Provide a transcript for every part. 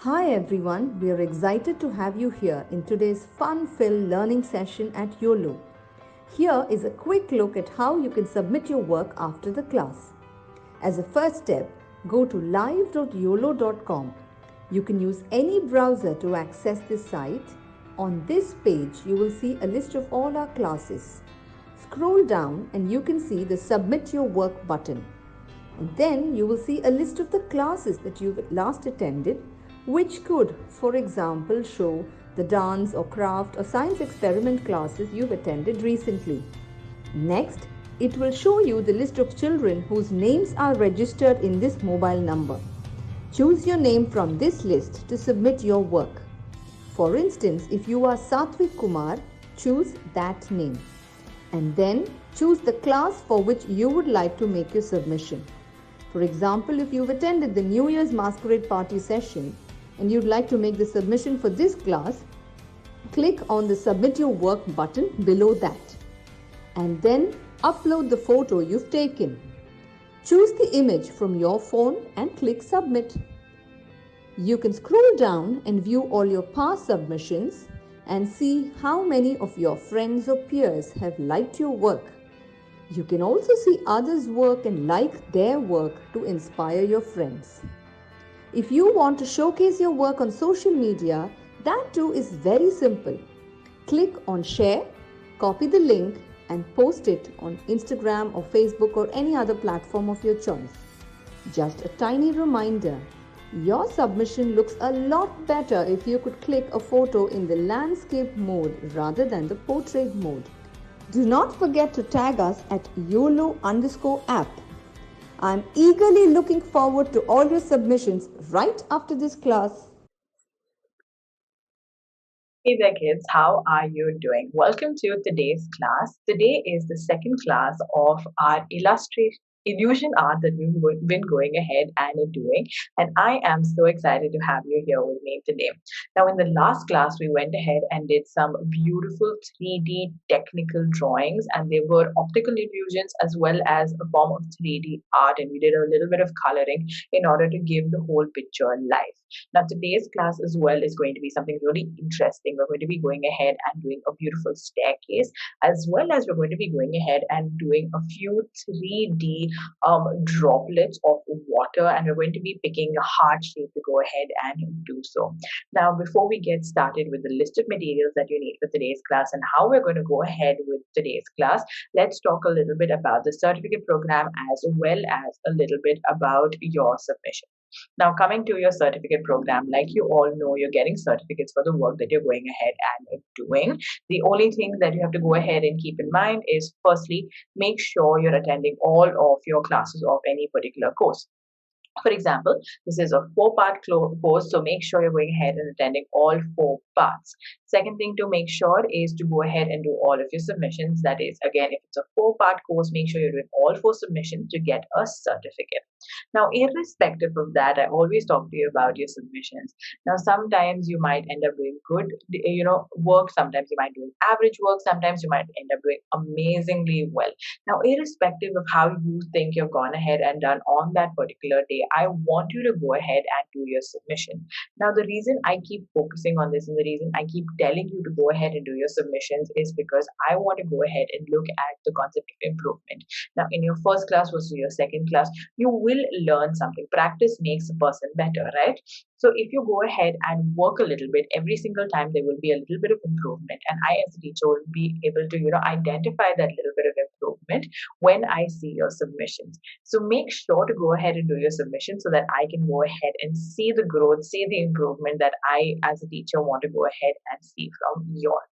Hi everyone, we are excited to have you here in today's fun-filled learning session at Uolo. Here is a quick look at how you can submit your work after the class. As a first step, go to live.uolo.com. You can use any browser to access this site. On this page, you will see a list of all our classes. Scroll down and you can see the Submit Your Work button. And then you will see a list of the classes that you've last attended, which could, for example, show the dance or craft or science experiment classes you've attended recently. Next, it will show you the list of children whose names are registered in this mobile number. Choose your name from this list to submit your work. For instance, if you are Satvik Kumar, choose that name. And then choose the class for which you would like to make your submission. For example, if you've attended the New Year's Masquerade Party session and you'd like to make the submission for this class, click on the Submit Your Work button below that. And then upload the photo you've taken. Choose the image from your phone and click Submit. You can scroll down and view all your past submissions and see how many of your friends or peers have liked your work. You can also see others' work and like their work to inspire your friends. If you want to showcase your work on social media, that too is very simple. Click on Share, copy the link and post it on Instagram or Facebook or any other platform of your choice. Just a tiny reminder, your submission looks a lot better if you could click a photo in the landscape mode rather than the portrait mode. Do not forget to tag us at YOLO_app. I'm eagerly looking forward to all your submissions right after this class. Hey there, kids. How are you doing? Welcome to today's class. Today is the second class of our illusion art that we've been going ahead and doing. And I am so excited to have you here with me today. Now, in the last class, we went ahead and did some beautiful 3D technical drawings, and they were optical illusions as well as a form of 3D art. And we did a little bit of coloring in order to give the whole picture life. Now, today's class as well is going to be something really interesting. We're going to be going ahead and doing a beautiful staircase, as well as we're going to be going ahead and doing a few 3D droplets of water, and we're going to be picking a heart shape to go ahead and do so. Now, before we get started with the list of materials that you need for today's class and how we're going to go ahead with today's class, let's talk a little bit about the certificate program as well as a little bit about your submission. Now, coming to your certificate program, like you all know, you're getting certificates for the work that you're going ahead and doing. The only thing that you have to go ahead and keep in mind is, firstly, make sure you're attending all of your classes of any particular course. For example, this is a 4-part course, so make sure you're going ahead and attending all 4 parts. Second thing to make sure is to go ahead and do all of your submissions. That is, again, if it's a 4-part course, make sure you're doing all 4 submissions to get a certificate. Now, irrespective of that, I always talk to you about your submissions. Now, sometimes you might end up doing good, work. Sometimes you might do average work. Sometimes you might end up doing amazingly well. Now, irrespective of how you think you've gone ahead and done on that particular day, I want you to go ahead and do your submission. Now, the reason I keep focusing on this and the reason I keep telling you to go ahead and do your submissions is because I want to go ahead and look at the concept of improvement. Now, in your first class versus your second class, you will learn something. Practice makes a person better, right? So if you go ahead and work a little bit, every single time there will be a little bit of improvement. And I, as a teacher, will be able to, identify that little bit of improvement when I see your submissions. So make sure to go ahead and do your submission so that I can go ahead and see the growth, see the improvement that I, as a teacher, want to go ahead and see from yours.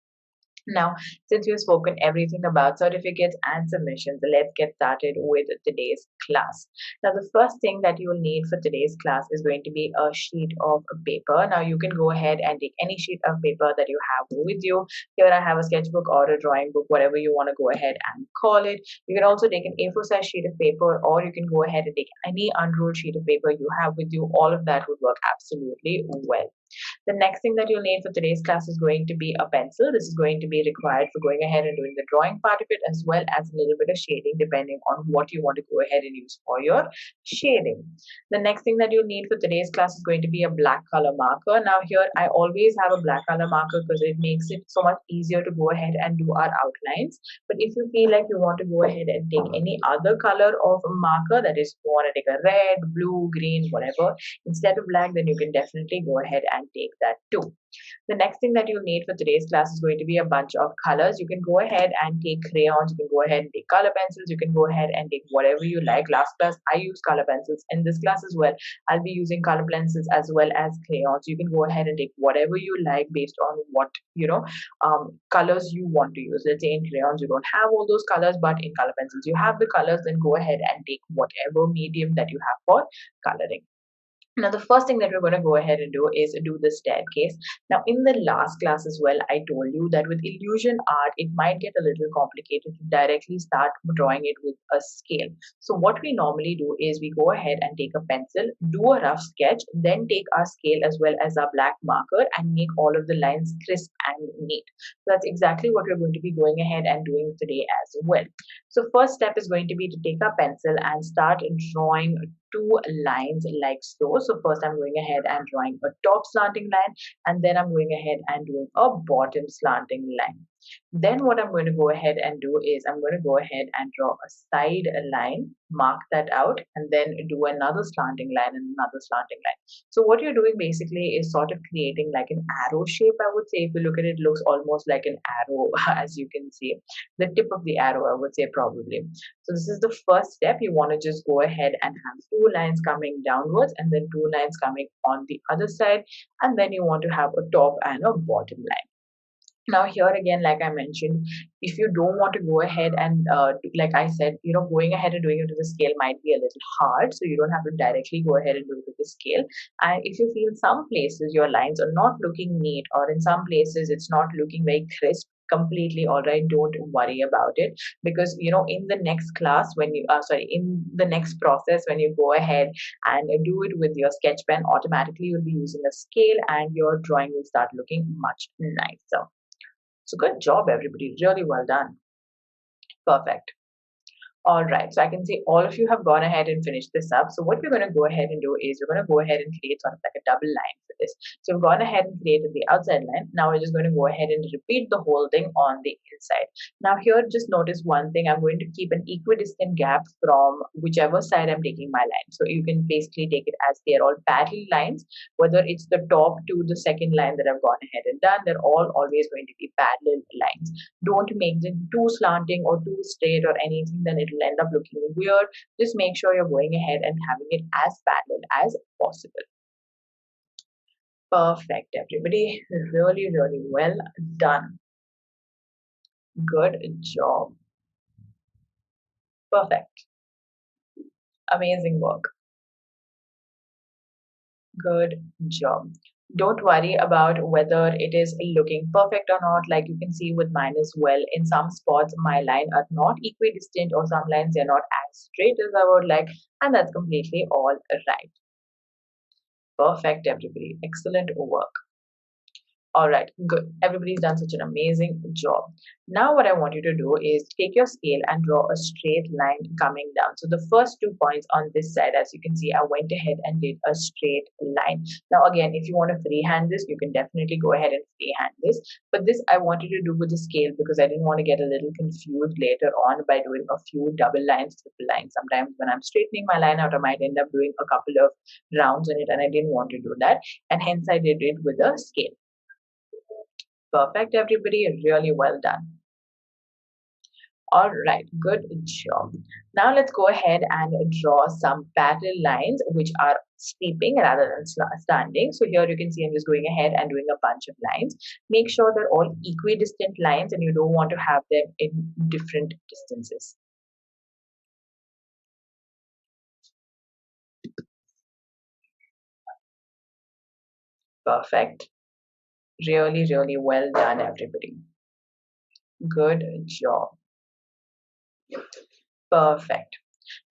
Now, since we've spoken everything about certificates and submissions, let's get started with today's class. Now, the first thing that you will need for today's class is going to be a sheet of paper. Now, you can go ahead and take any sheet of paper that you have with you. Here I have a sketchbook or a drawing book, whatever you want to go ahead and call it. You can also take an A4 size sheet of paper, or you can go ahead and take any unruled sheet of paper you have with you. All of that would work absolutely well. The next thing that you'll need for today's class is going to be a pencil. This is going to be required for going ahead and doing the drawing part of it, as well as a little bit of shading depending on what you want to go ahead and use for your shading. The next thing that you'll need for today's class is going to be a black color marker. Now here I always have a black color marker because it makes it so much easier to go ahead and do our outlines. But if you feel like you want to go ahead and take any other color of marker, that is, you want to take a red, blue, green, whatever, instead of black, then you can definitely go ahead and take that too. The next thing that you'll need for today's class is going to be a bunch of colors. You can go ahead and take crayons, you can go ahead and take color pencils, you can go ahead and take whatever you like. Last class I used color pencils. In this class as well, I'll be using color pencils as well as crayons. You can go ahead and take whatever you like based on what colors you want to use. Let's say in crayons you don't have all those colors, but in color pencils you have the colors. Then go ahead and take whatever medium that you have for coloring. Now, the first thing that we're going to go ahead and do is do the staircase. Now, in the last class as well, I told you that with illusion art, it might get a little complicated to directly start drawing it with a scale. So what we normally do is we go ahead and take a pencil, do a rough sketch, then take our scale as well as our black marker and make all of the lines crisp and neat. So that's exactly what we're going to be going ahead and doing today as well. So first step is going to be to take our pencil and start drawing two lines like so. So first I'm going ahead and drawing a top slanting line, and then I'm going ahead and doing a bottom slanting line. Then what I'm going to go ahead and do is I'm going to go ahead and draw a side line, mark that out, and then do another slanting line and another slanting line. So what you're doing basically is sort of creating like an arrow shape, I would say. If you look at it, it looks almost like an arrow, as you can see. The tip of the arrow, I would say, probably. So this is the first step. You want to just go ahead and have two lines coming downwards and then two lines coming on the other side. And then you want to have a top and a bottom line. Now here again, like I mentioned, if you don't want to go ahead and like I said, going ahead and doing it with the scale might be a little hard, so you don't have to directly go ahead and do it with the scale. And if you feel some places your lines are not looking neat, or in some places it's not looking very crisp, completely all right, don't worry about it, because in the next class, when you in the next process, when you go ahead and do it with your sketch pen, automatically you'll be using a scale and your drawing will start looking much nicer. So good job, everybody. Really well done. Perfect. All right, so I can see all of you have gone ahead and finished this up. So what we're going to go ahead and do is we're going to go ahead and create sort of like a double line for this. So we've gone ahead and created the outside line. Now we're just going to go ahead and repeat the whole thing on the inside. Now here, just notice one thing. I'm going to keep an equidistant gap from whichever side I'm taking my line. So you can basically take it as they're all parallel lines, whether it's the top to the second line that I've gone ahead and done, they're all always going to be parallel lines. Don't make them too slanting or too straight or anything, then it'll end up looking weird. Just make sure you're going ahead and having it as parallel as possible. Perfect, everybody. Really, really well done. Good job. Perfect. Amazing work. Good job. Don't worry about whether it is looking perfect or not. Like you can see with mine as well, in some spots my line are not equidistant, or some lines are not as straight as I would like, and that's completely all right. Perfect, everybody. Excellent work. All right, good. Everybody's done such an amazing job. Now what I want you to do is take your scale and draw a straight line coming down. So the first 2 points on this side, as you can see, I went ahead and did a straight line. Now again, if you want to freehand this, you can definitely go ahead and freehand this. But this I wanted to do with the scale because I didn't want to get a little confused later on by doing a few double lines, triple lines. Sometimes when I'm straightening my line out, I might end up doing a couple of rounds in it, and I didn't want to do that. And hence I did it with a scale. Perfect, everybody. Really well done. All right, good job. Now let's go ahead and draw some parallel lines which are sweeping rather than standing. So here you can see I'm just going ahead and doing a bunch of lines. Make sure they're all equidistant lines and you don't want to have them in different distances. Perfect. Really, really well done, everybody. Good job. Perfect.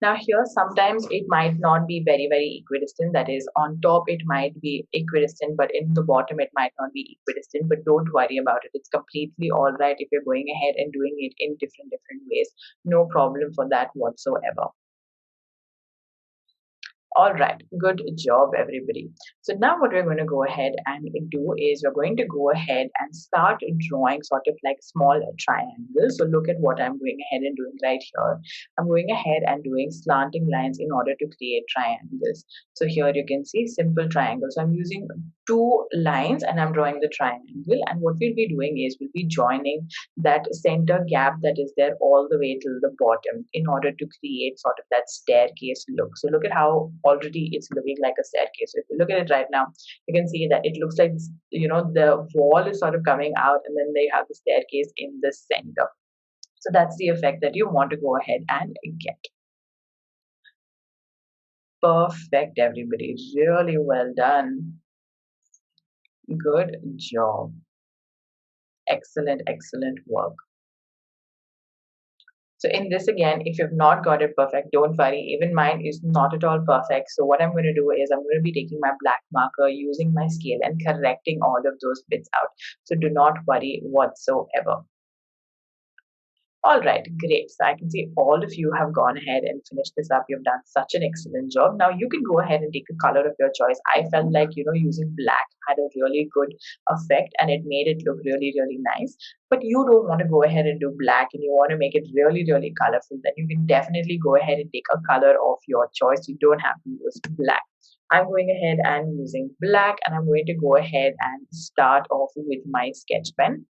Now here, sometimes it might not be very, very equidistant. That is, on top it might be equidistant, but in the bottom it might not be equidistant. But don't worry about it. It's completely all right if you're going ahead and doing it in different ways. No problem for that whatsoever. All right, good job, everybody. So now what we're going to go ahead and do is we're going to go ahead and start drawing sort of like small triangles. So look at what I'm going ahead and doing right here. I'm going ahead and doing slanting lines in order to create triangles. So here you can see simple triangles. So I'm using two lines and I'm drawing the triangle. And what we'll be doing is we'll be joining that center gap that is there all the way till the bottom in order to create sort of that staircase look. So look at how already it's looking like a staircase. So if you look at it right now, you can see that it looks like, the wall is sort of coming out and then they have the staircase in the center. So that's the effect that you want to go ahead and get. Perfect, everybody. Really well done. Good job. Excellent, excellent work. So in this again, if you've not got it perfect, don't worry. Even mine is not at all perfect. So what I'm going to do is I'm going to be taking my black marker, using my scale and correcting all of those bits out. So do not worry whatsoever. All right, great. So I can see all of you have gone ahead and finished this up. You've done such an excellent job. Now you can go ahead and take a color of your choice. I felt like, using black had a really good effect and it made it look really, really nice. But you don't want to go ahead and do black and you want to make it really, really colorful, then you can definitely go ahead and take a color of your choice. You don't have to use black. I'm going ahead and using black and I'm going to go ahead and start off with my sketch pen.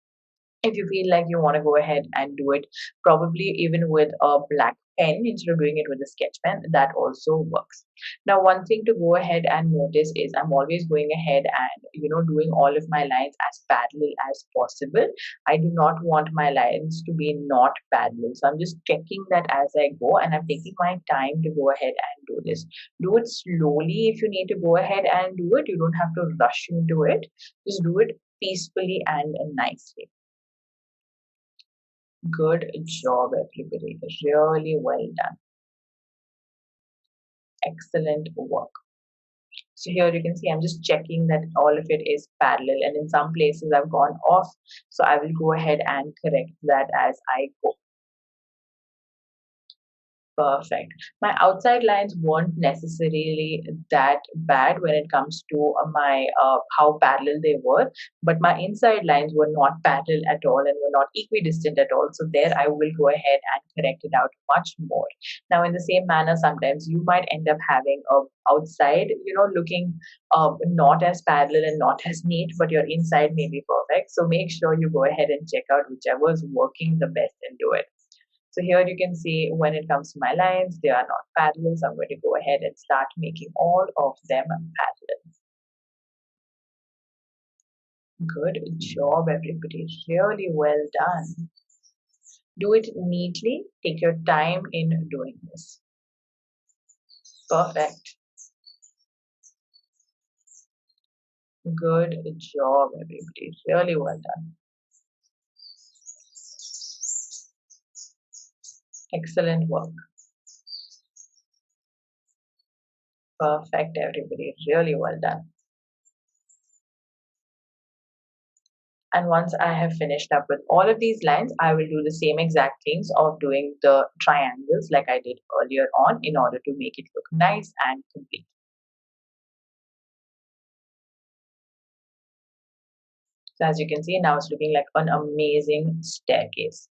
If you feel like you want to go ahead and do it probably even with a black pen instead of doing it with a sketch pen, that also works. Now one thing to go ahead and notice is I'm always going ahead and doing all of my lines as parallel as possible. I do not want my lines to be not parallel, so I'm just checking that as I go and I'm taking my time to go ahead and do this. Do it slowly. If you need to go ahead and do it, you don't have to rush into it. Just do it peacefully and nicely. Good job, everybody. Really well done. Excellent work. So here you can see I'm just checking that all of it is parallel, and in some places I've gone off. So I will go ahead and correct that as I go. Perfect. My outside lines weren't necessarily that bad when it comes to my how parallel they were, but my inside lines were not parallel at all and were not equidistant at all. So there I will go ahead and correct it out much more. Now, in the same manner, sometimes you might end up having a outside, looking not as parallel and not as neat, but your inside may be perfect. So make sure you go ahead and check out whichever is working the best and do it. So here you can see when it comes to my lines, they are not parallel. So I'm going to go ahead and start making all of them parallel. Good job, everybody. Really well done. Do it neatly. Take your time in doing this. Perfect. Good job, everybody. Really well done. Excellent work. Perfect, everybody. Really well done. And once I have finished up with all of these lines, I will do the same exact things of doing the triangles like I did earlier on in order to make it look nice and complete. So as you can see, now it's looking like an amazing staircase.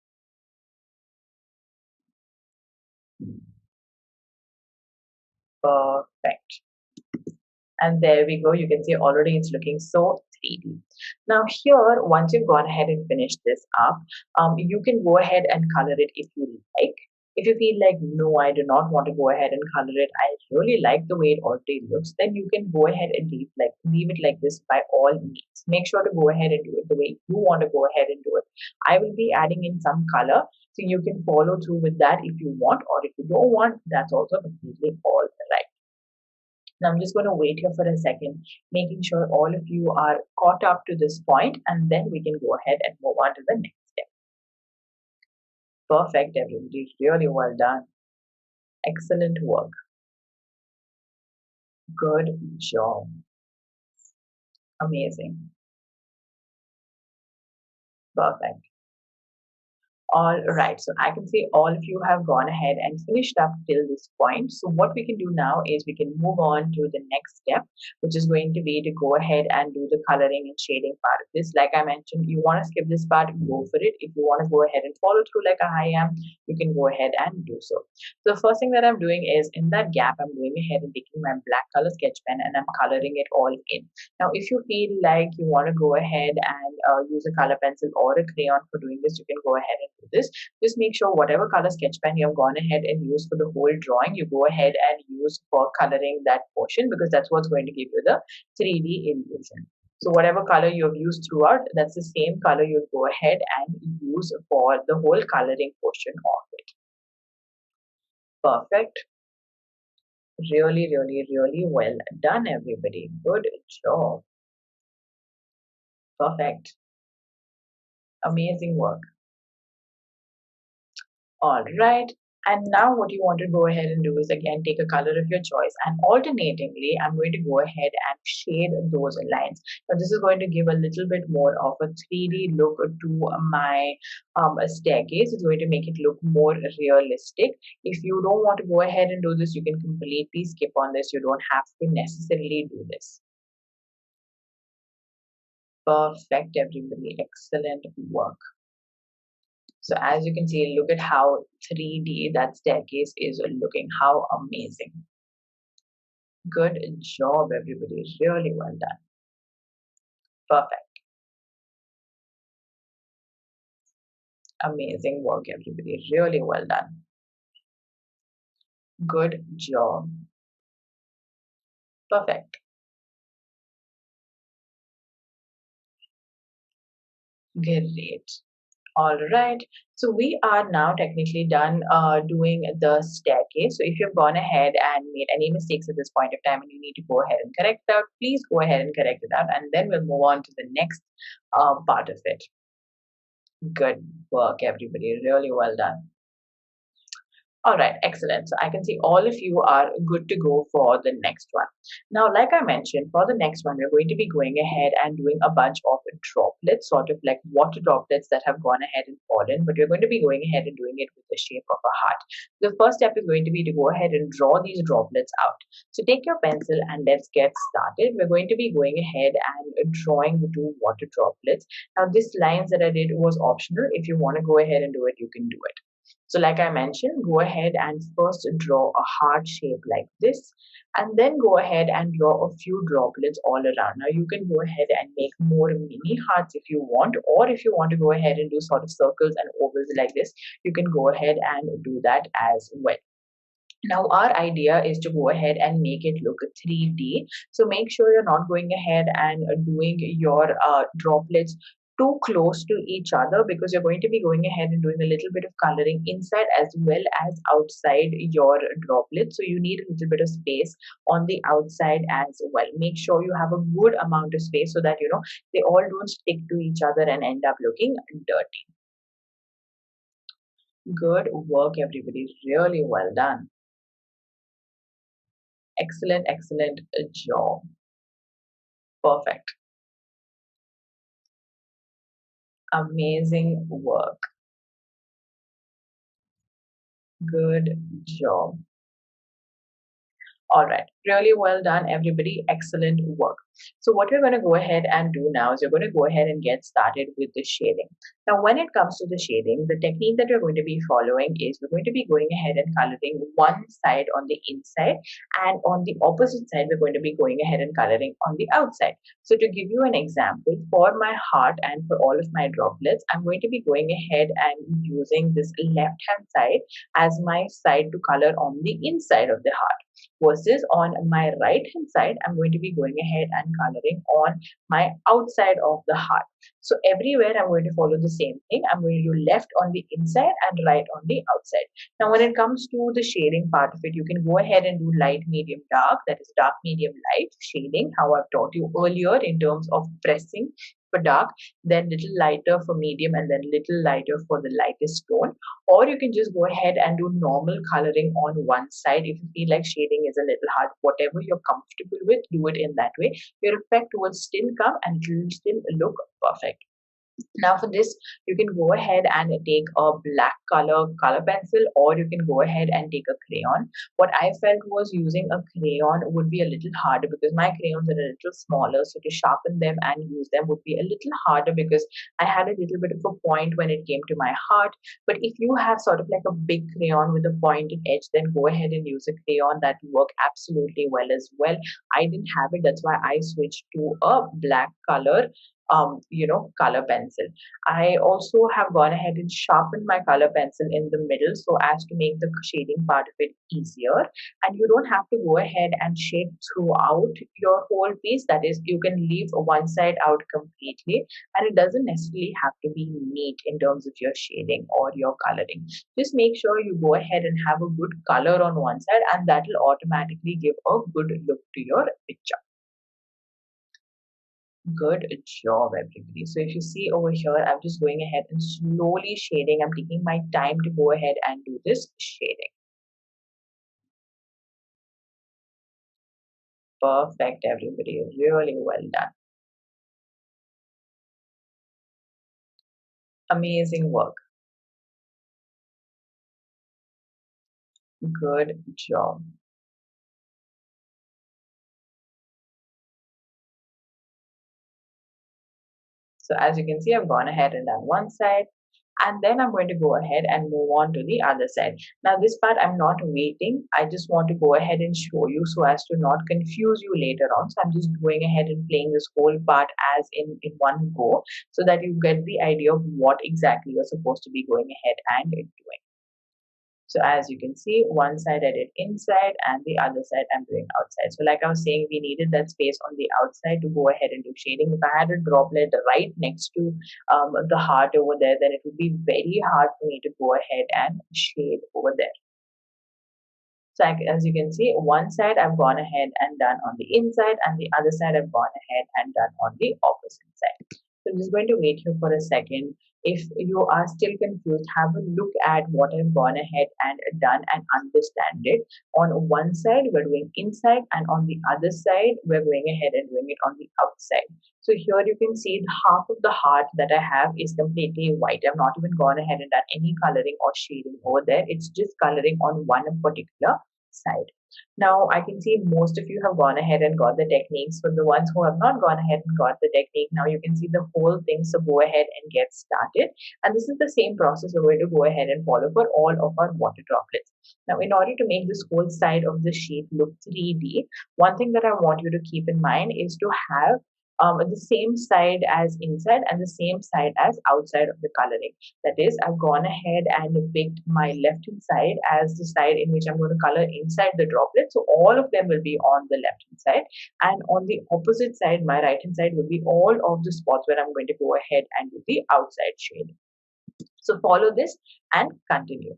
Perfect. And there we go. You can see already it's looking so 3D. Now here, once you've gone ahead and finished this up, you can go ahead and color it if you like. If you feel like, no, I do not want to go ahead and color it, I really like the way it already looks, then you can go ahead and leave it like this by all means. Make sure to go ahead and do it the way you want to go ahead and do it. I will be adding in some color, so you can follow through with that if you want, or if you don't want, that's also completely all right. Now I'm just going to wait here for a second, making sure all of you are caught up to this point, and then we can go ahead and move on to the next step. Perfect, everybody. Really well done. Excellent work. Good job. Amazing. Perfect. All right, so I can see all of you have gone ahead and finished up till this point. So what we can do now is we can move on to the next step, which is going to be to go ahead and do the coloring and shading part of this. Like I mentioned, you want to skip this part, go for it. If you want to go ahead and follow through like I am, you can go ahead and do so. So the first thing that I'm doing is in that gap, I'm going ahead and taking my black color sketch pen and I'm coloring it all in. Now, if you feel like you want to go ahead and use a color pencil or a crayon for doing this, you can go ahead and do this. Just make sure whatever color sketch pen you have gone ahead and used for the whole drawing, you go ahead and use for coloring that portion, because that's what's going to give you the 3D illusion. So whatever color you have used throughout, that's the same color you'll go ahead and use for the whole coloring portion of it. Perfect. Really, really, really well done, everybody. Good job. Perfect. Amazing work. All right. And now what you want to go ahead and do is again take a color of your choice, and alternatingly, I'm going to go ahead and shade those lines. Now this is going to give a little bit more of a 3D look to my staircase. It's going to make it look more realistic. If you don't want to go ahead and do this, you can completely skip on this. You don't have to necessarily do this. Perfect, everybody. Excellent work. So as you can see, look at how 3D that staircase is looking. How amazing. Good job, everybody. Really well done. Perfect. Amazing work, everybody. Really well done. Good job. Perfect. Great. All right. So we are now technically done doing the staircase. So if you've gone ahead and made any mistakes at this point of time and you need to go ahead and correct it out, please go ahead and correct it out, and then we'll move on to the next part of it. Good work, everybody. Really well done. All right, excellent. So I can see all of you are good to go for the next one. Now, like I mentioned, for the next one, we're going to be going ahead and doing a bunch of droplets, sort of like water droplets that have gone ahead and fallen, but we're going to be going ahead and doing it with the shape of a heart. The first step is going to be to go ahead and draw these droplets out. So take your pencil and let's get started. We're going to be going ahead and drawing the two water droplets. Now, this lines that I did was optional. If you want to go ahead and do it, you can do it. So like I mentioned, go ahead and first draw a heart shape like this, and then go ahead and draw a few droplets all around. Now you can go ahead and make more mini hearts if you want, or if you want to go ahead and do sort of circles and ovals like this, you can go ahead and do that as well. Now our idea is to go ahead and make it look 3D. So make sure you're not going ahead and doing your droplets too close to each other, because you're going to be going ahead and doing a little bit of coloring inside as well as outside your droplets. So you need a little bit of space on the outside as well. Make sure you have a good amount of space so that they all don't stick to each other and end up looking dirty. Good work, everybody. Really well done. Excellent, excellent job. Perfect. Amazing work. Good job. All right, really well done, everybody. Excellent work. So what we're going to go ahead and do now is we're going to go ahead and get started with the shading. Now, when it comes to the shading, the technique that we're going to be following is we're going to be going ahead and coloring one side on the inside, and on the opposite side, we're going to be going ahead and coloring on the outside. So to give you an example, for my heart and for all of my droplets, I'm going to be going ahead and using this left-hand side as my side to color on the inside of the heart, versus on my right hand side, I'm going to be going ahead and coloring on my outside of the heart. So everywhere I'm going to follow the same thing. I'm going to do left on the inside and right on the outside. Now when it comes to the shading part of it, you can go ahead and do light, medium, dark, that is dark, medium, light shading, how I've taught you earlier in terms of pressing for dark, then little lighter for medium, and then little lighter for the lightest tone. Or you can just go ahead and do normal coloring on one side. If you feel like shading is a little hard, whatever you're comfortable with, do it in that way. Your effect will still come and it will still look perfect. Now for this, you can go ahead and take a black color pencil, or you can go ahead and take a crayon. What I felt was using a crayon would be a little harder because my crayons are a little smaller, so to sharpen them and use them would be a little harder because I had a little bit of a point when it came to my heart. But if you have sort of like a big crayon with a pointed edge, then go ahead and use a crayon that will work absolutely well as well. I didn't have it, that's why I switched to a black color color pencil. I also have gone ahead and sharpened my color pencil in the middle so as to make the shading part of it easier. And you don't have to go ahead and shade throughout your whole piece. That is, you can leave one side out completely, and it doesn't necessarily have to be neat in terms of your shading or your coloring. Just make sure you go ahead and have a good color on one side, and that will automatically give a good look to your picture. Good job, everybody. So if you see over here, I'm just going ahead and slowly shading. I'm taking my time to go ahead and do this shading. Perfect, everybody. Really well done. Amazing work. Good job. So as you can see, I've gone ahead and done one side, and then I'm going to go ahead and move on to the other side. Now this part I'm not waiting. I just want to go ahead and show you so as to not confuse you later on. So I'm just going ahead and playing this whole part as in one go so that you get the idea of what exactly you're supposed to be going ahead and doing. So as you can see, one side I did inside and the other side I'm doing outside. So like I was saying, we needed that space on the outside to go ahead and do shading. If I had a droplet right next to the heart over there, then it would be very hard for me to go ahead and shade over there. So as you can see, one side I've gone ahead and done on the inside, and the other side I've gone ahead and done on the opposite side. So I'm just going to wait here for a second. If you are still confused, have a look at what I've gone ahead and done and understand it. On one side, we're doing inside, and on the other side, we're going ahead and doing it on the outside. So here you can see half of the heart that I have is completely white. I've not even gone ahead and done any coloring or shading over there. It's just coloring on one particular side. Now I can see most of you have gone ahead and got the techniques. For the ones who have not gone ahead and got the technique, now you can see the whole thing. So go ahead and get started. And this is the same process we're going to go ahead and follow for all of our water droplets. Now, in order to make this whole side of the sheet look 3D, one thing that I want you to keep in mind is to have the same side as inside and the same side as outside of the coloring. That is, I've gone ahead and picked my left hand side as the side in which I'm going to color inside the droplet. So all of them will be on the left hand side, and on the opposite side, my right hand side will be all of the spots where I'm going to go ahead and do the outside shade. So follow this and continue.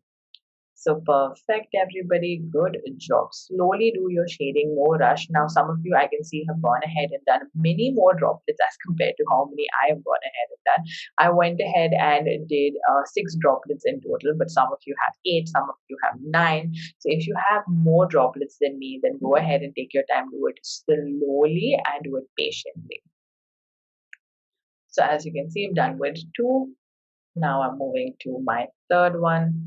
So perfect, everybody. Good job. Slowly do your shading, no rush. Now, some of you I can see have gone ahead and done many more droplets as compared to how many I have gone ahead and done. I went ahead and did 6 droplets in total, but some of you have 8, some of you have 9. So if you have more droplets than me, then go ahead and take your time, do it slowly and do it patiently. So as you can see, I've done with 2. Now I'm moving to my third one.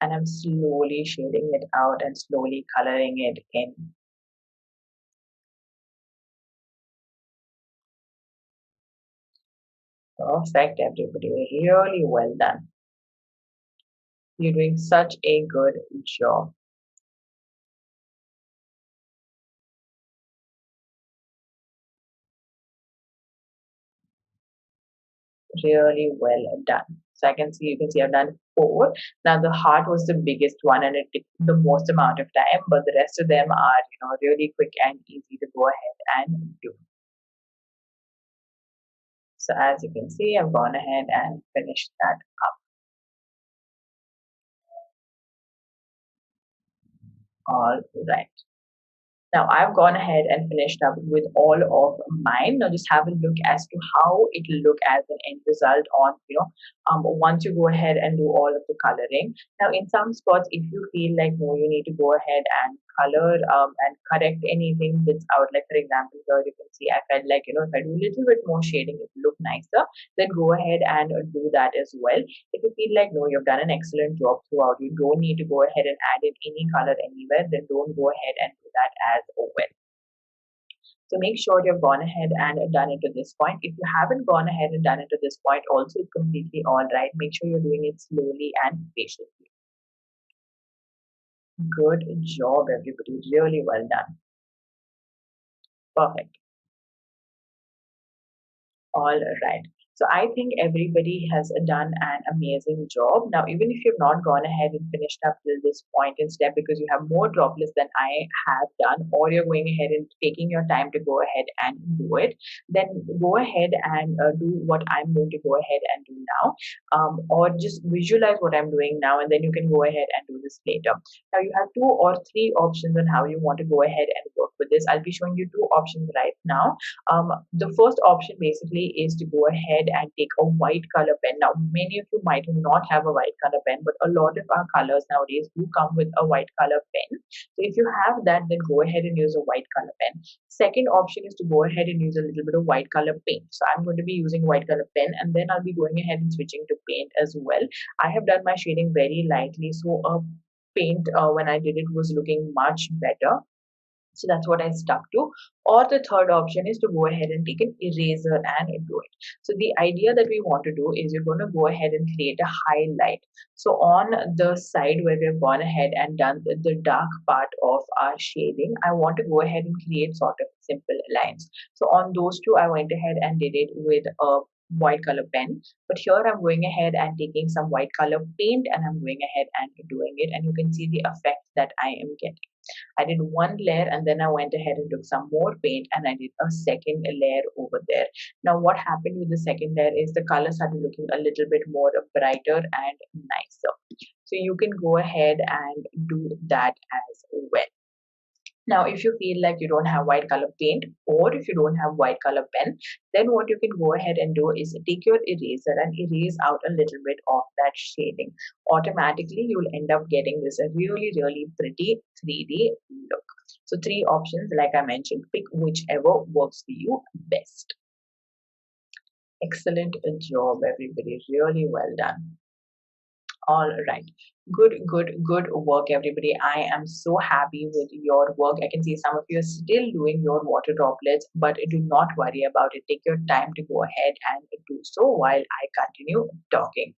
And I'm slowly shading it out and slowly coloring it in. Perfect, everybody. Really well done. You're doing such a good job. Really well done. So I can see, you can see I've done 4. Now the heart was the biggest one and it took the most amount of time, but the rest of them are, really quick and easy to go ahead and do. So as you can see, I've gone ahead and finished that up. All right. Now I've gone ahead and finished up with all of mine. Now just have a look as to how it will look as an end result on, once you go ahead and do all of the coloring. Now in some spots, if you feel like no, you need to go ahead and color and correct anything that's out. Like for example, here you can see I felt like, if I do a little bit more shading, it will look nicer. Then go ahead and do that as well. If you feel like no, you've done an excellent job throughout, you don't need to go ahead and add in any color anywhere, then don't go ahead and do that as well. So make sure you've gone ahead and done it to this point. If you haven't gone ahead and done it to this point, also it's completely all right. Make sure you're doing it slowly and patiently. Good job, everybody. Really well done. Perfect. All right. So I think everybody has done an amazing job. Now, even if you've not gone ahead and finished up till this point in step because you have more droplets than I have done, or you're going ahead and taking your time to go ahead and do it, then go ahead and do what I'm going to go ahead and do now, or just visualize what I'm doing now, and then you can go ahead and do this later. Now, you have 2 or 3 options on how you want to go ahead and work with this. I'll be showing you 2 options right now. The first option basically is to go ahead and take a white color pen. Now, many of you might not have a white color pen, but a lot of our colors nowadays do come with a white color pen. So if you have that, then go ahead and use a white color pen. Second option is to go ahead and use a little bit of white color paint. So I'm going to be using white color pen, and then I'll be going ahead and switching to paint as well. I have done my shading very lightly, so paint when I did it was looking much better. So that's what I stuck to. Or the third option is to go ahead and take an eraser and do it. So the idea that we want to do is you're going to go ahead and create a highlight. So on the side where we've gone ahead and done the dark part of our shading, I want to go ahead and create sort of simple lines. So on those two, I went ahead and did it with a white color pen, but here I'm going ahead and taking some white color paint and I'm going ahead and doing it, and you can see the effect that I am getting. I did one layer and then I went ahead and took some more paint and I did a second layer over there. Now what happened with the second layer is the color started looking a little bit more brighter and nicer. So you can go ahead and do that as well. Now, if you feel like you don't have white color paint or if you don't have white color pen, then what you can go ahead and do is take your eraser and erase out a little bit of that shading. Automatically, you'll end up getting this a really, really pretty 3D look. So 3 options, like I mentioned, pick whichever works for you best. Excellent job, everybody. Really well done. All right. Good work, everybody. I am so happy with your work. I can see some of you are still doing your water droplets, but do not worry about it. Take your time to go ahead and do so while I continue talking.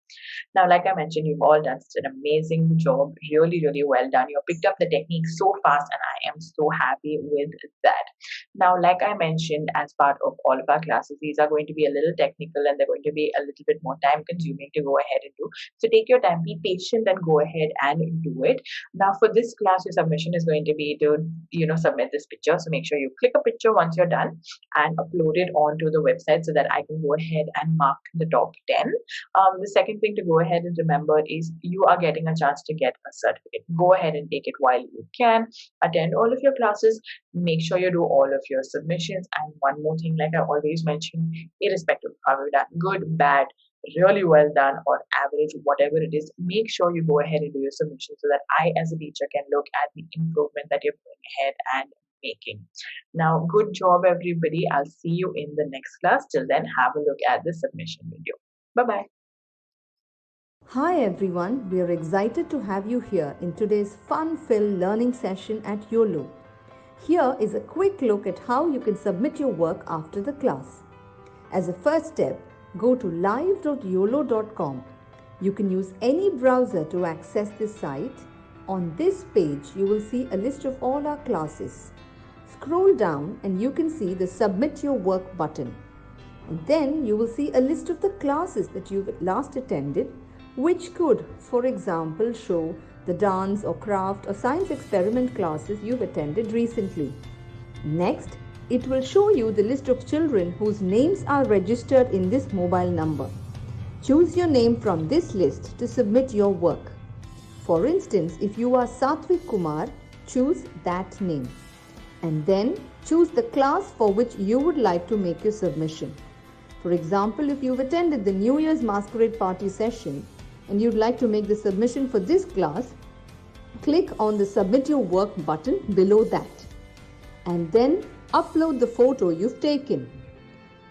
Now, like I mentioned, you've all done such an amazing job. Really, really well done. You picked up the technique so fast, and I am so happy with that. Now, like I mentioned, as part of all of our classes, these are going to be a little technical and they're going to be a little bit more time consuming to go ahead and do. So take your time, be patient, and go ahead and do it. Now, for this class, your submission is going to be to, submit this picture. So make sure you click a picture once you're done and upload it onto the website so that I can go ahead and mark the top 10. The second thing to go ahead and remember is you are getting a chance to get a certificate. Go ahead and take it while you can. Attend all of your classes. Make sure you do all of your submissions. And one more thing, like I always mention, irrespective of how you've done, good, bad, really well done, or average, whatever it is, make sure you go ahead and do your submission so that I, as a teacher, can look at the improvement that you're going ahead and making. Now, good job, everybody. I'll see you in the next class. Till then, have a look at the submission video. Bye-bye. Hi everyone, we are excited to have you here in today's fun-filled learning session at Uolo. Here is a quick look at how you can submit your work after the class. As a first step, go to live.uolo.com. You can use any browser to access this site. On this page, you will see a list of all our classes. Scroll down and you can see the Submit Your Work button. And then you will see a list of the classes that you've last attended, which could, for example, show the dance or craft or science experiment classes you've attended recently. Next, it will show you the list of children whose names are registered in this mobile number. Choose your name from this list to submit your work. For instance, if you are Satvik Kumar, choose that name. And then choose the class for which you would like to make your submission. For example, if you've attended the New Year's Masquerade Party session and you'd like to make the submission for this class, click on the Submit Your Work button below that. And then upload the photo you've taken.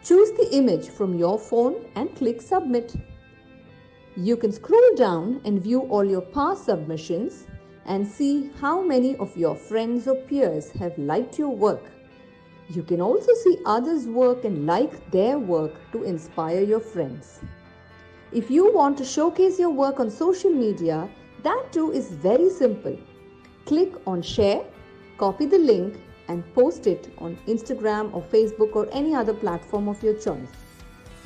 Choose the image from your phone and click Submit. You can scroll down and view all your past submissions and see how many of your friends or peers have liked your work. You can also see others' work and like their work to inspire your friends. If you want to showcase your work on social media, that too is very simple. Click on Share, copy the link and post it on Instagram or Facebook or any other platform of your choice.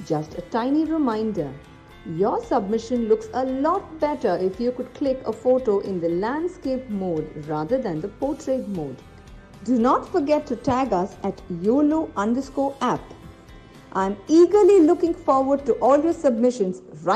Just a tiny reminder, your submission looks a lot better if you could click a photo in the landscape mode rather than the portrait mode. Do not forget to tag us at Uolo_app. I'm eagerly looking forward to all your submissions right